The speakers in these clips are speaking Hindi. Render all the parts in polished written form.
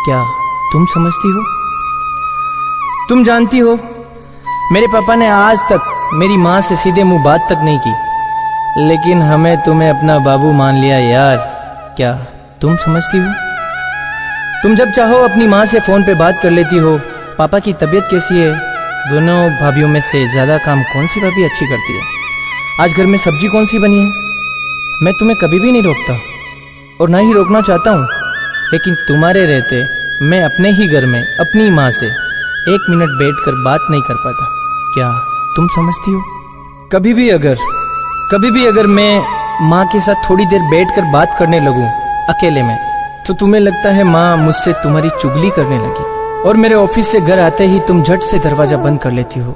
क्या तुम समझती हो? तुम जानती हो, मेरे पापा ने आज तक मेरी माँ से सीधे मुंह बात तक नहीं की, लेकिन हमें तुम्हें अपना बाबू मान लिया यार। क्या तुम समझती हो? तुम जब चाहो अपनी माँ से फोन पे बात कर लेती हो। पापा की तबीयत कैसी है? दोनों भाभीयों में से ज्यादा काम कौन सी भाभी अच्छी करती है? आज घर में सब्जी कौन सी बनी है? मैं तुम्हें कभी भी नहीं रोकता और ना ही रोकना चाहता हूँ, लेकिन तुम्हारे रहते मैं अपने ही घर में अपनी माँ से 1 मिनट बैठकर बात नहीं कर पाता। क्या तुम समझती हो? कभी भी अगर मैं माँ के साथ थोड़ी देर बैठकर बात करने लगूं अकेले में, तो तुम्हें लगता है माँ मुझसे तुम्हारी चुगली करने लगी, और मेरे ऑफिस से घर आते ही तुम झट से दरवाजा बंद कर लेती हो,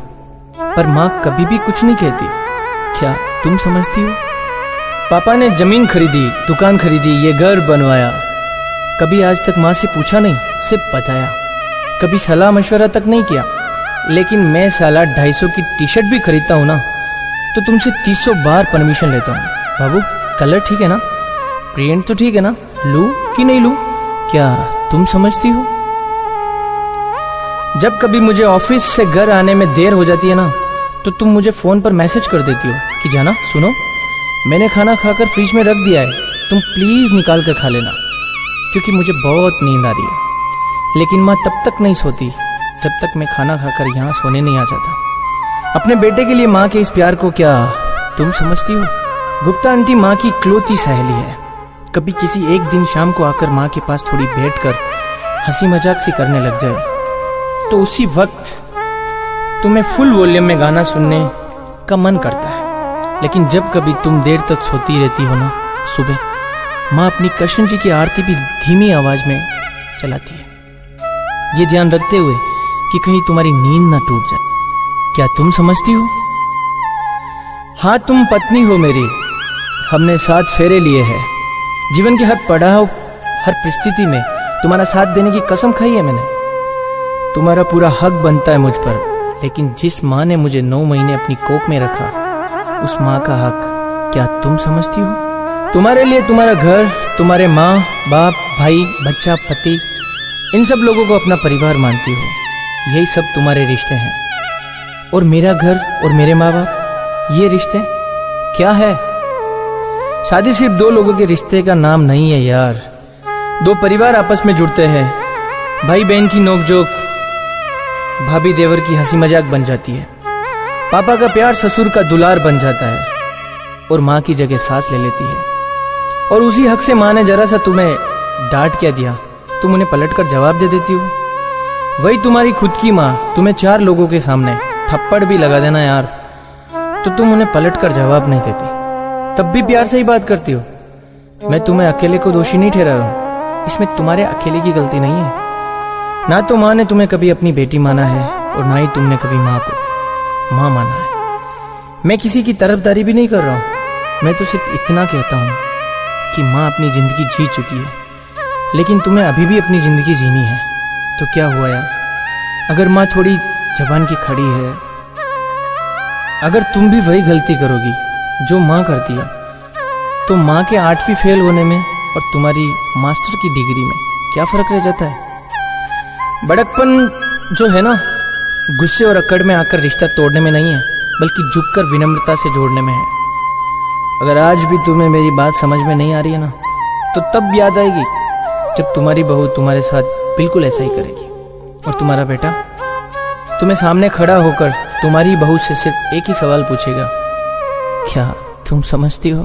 पर माँ कभी भी कुछ नहीं कहती। क्या तुम समझती हो? पापा ने जमीन खरीदी, दुकान खरीदी, ये घर बनवाया, कभी आज तक माँ से पूछा नहीं, सिर्फ बताया। कभी सलाह मशवरा तक नहीं किया। लेकिन मैं साला 250 की टी शर्ट भी खरीदता हूँ ना, तो तुमसे 300 बार परमिशन लेता हूँ। बाबू कलर ठीक है ना? प्रिंट तो ठीक है ना? लूं कि नहीं लूं? क्या तुम समझती हो? जब कभी मुझे ऑफिस से घर आने में देर हो जाती है ना, तो तुम मुझे फोन पर मैसेज कर देती हो कि जाना सुनो, मैंने खाना खाकर फ्रिज में रख दिया है, तुम प्लीज निकाल कर खा लेना, क्योंकि मुझे बहुत नींद आ रही है। लेकिन माँ तब तक नहीं सोती जब तक मैं खाना खाकर यहाँ सोने नहीं आ जाता। अपने बेटे के लिए माँ के इस प्यार को क्या तुम समझती हो? गुप्ता आंटी माँ की इकलौती सहेली है। कभी किसी एक दिन शाम को आकर माँ के पास थोड़ी बैठकर हंसी मजाक सी करने लग जाए, तो उसी वक्त तुम्हें फुल वॉल्यूम में गाना सुनने का मन करता है। लेकिन जब कभी तुम देर तक सोती रहती हो ना, सुबह माँ अपनी कृष्ण जी की आरती भी धीमी आवाज में चलाती है, ये ध्यान रखते हुए कि कहीं तुम्हारी नींद ना टूट जाए। क्या तुम समझती हो? हाँ, तुम पत्नी हो मेरी, हमने 7 फेरे लिए हैं। जीवन के हर पड़ाव, हर परिस्थिति में तुम्हारा साथ देने की कसम खाई है मैंने। तुम्हारा पूरा हक बनता है मुझ पर, लेकिन जिस माँ ने मुझे 9 महीने अपनी कोख में रखा, उस माँ का हक क्या तुम समझती हो? तुम्हारे लिए तुम्हारा घर, तुम्हारे माँ बाप, भाई, बच्चा, पति, इन सब लोगों को अपना परिवार मानती हो। यही सब तुम्हारे रिश्ते हैं। और मेरा घर और मेरे माँ बाप, ये रिश्ते क्या है? शादी सिर्फ 2 लोगों के रिश्ते का नाम नहीं है यार। 2 परिवार आपस में जुड़ते हैं, भाई बहन की नोकझोंक भाभी देवर की हंसी मजाक बन जाती है, पापा का प्यार ससुर का दुलार बन जाता है, और माँ की जगह सास ले लेती है। और उसी हक से माँ ने जरा सा तुम्हें डांट क्या दिया, तुम उन्हें पलटकर जवाब दे देती हो। वही तुम्हारी खुद की माँ तुम्हें 4 लोगों के सामने थप्पड़ भी लगा देना यार, तो तुम उन्हें पलटकर जवाब नहीं देती, तब भी प्यार से ही बात करती हो। मैं तुम्हें अकेले को दोषी नहीं ठहरा रहा हूं, इसमें तुम्हारे अकेले की गलती नहीं है। ना तो माँ ने तुम्हें कभी अपनी बेटी माना है, और ना ही तुमने कभी माँ को माँ माना है। मैं किसी की तरफदारी भी नहीं कर रहा हूं, मैं तो सिर्फ इतना कहता हूं कि माँ अपनी जिंदगी जी चुकी है, लेकिन तुम्हें अभी भी अपनी जिंदगी जीनी है। तो क्या हुआ यार, अगर माँ थोड़ी जबान की खड़ी है, अगर तुम भी वही गलती करोगी जो माँ करती है, तो माँ के 8वीं फेल होने में और तुम्हारी मास्टर की डिग्री में क्या फर्क रह जाता है? बड़कपन जो है ना, गुस्से और अकड़ में आकर रिश्ता तोड़ने में नहीं है, बल्कि झुककर विनम्रता से जोड़ने में है। अगर आज भी तुम्हें मेरी बात समझ में नहीं आ रही है ना, तो तब याद आएगी जब तुम्हारी बहू तुम्हारे साथ बिल्कुल ऐसा ही करेगी, और तुम्हारा बेटा तुम्हें सामने खड़ा होकर तुम्हारी बहू से सिर्फ एक ही सवाल पूछेगा, क्या तुम समझती हो?